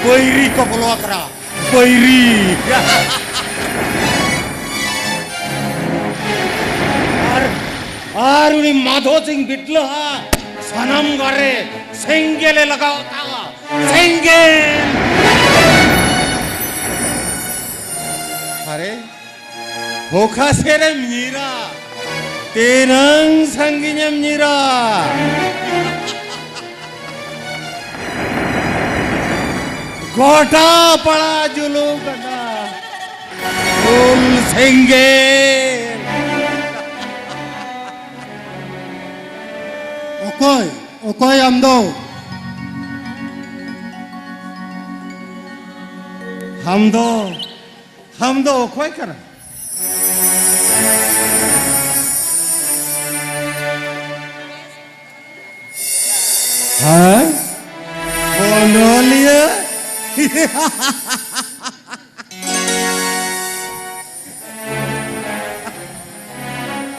बैरी को बोलवा करा बैरी और उन्हीं माधो सिंह बिटलो हा सनम गरे सेंगेले लगाओ था सेंगेल अरे होखा सेरे मीरा तेरंग संगिnya मीरा गोटा पड़ा जुलू कना फुल सेंगेल ओकोय ओकोय हम दो ओकोय करा हाँ बोलिए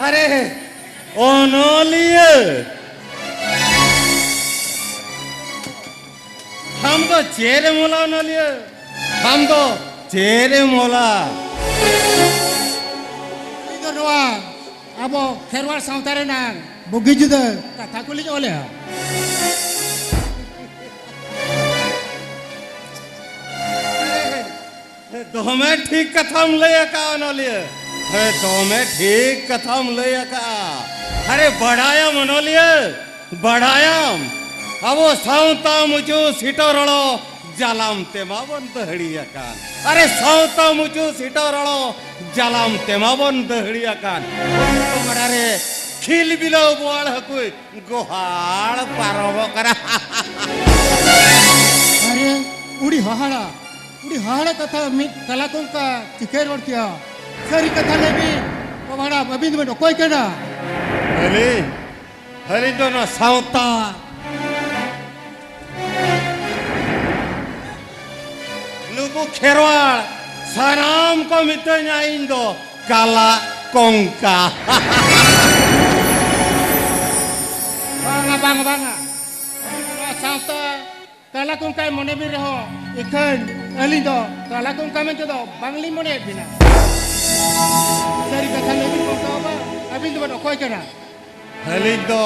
अरे ओनोलिए हम तो चेरे मोला ओनोलिए हम तो चेरे मोला itu doa abo kherwal sautare nang bugi juda kata kulit oleh तो हमें ठीक कथम ले का ओनोलिए तो हमें ठीक कथम ले का अरे बढ़ाया मनोलिए बढ़ाया अब वो साउता मुझो सीटो रड़ो जालाम तेमा बंद हड़िया कान अरे साउता मुझो सीटो रड़ो जालाम तेमा बंद हड़िया कान तो मरारे खिल बिलो बोल हकुई गोहाल पारोबो करा अरे उड़ी हाड़ा कथा मी कलाकों का चिकेर वर्तिया सरी कथा लेबी पवाड़ा अबिंद में कोई केना हली दोनों साउता लुबु खेरवाल सनाम को मितnya Indo kala kongka banga साउता कलाकों का मने भी रहो इखन अली दो कलाकों का में जो बांग्ली मने बिना सरी कथा लेबी को बा अबिंद में कोई केना हली दो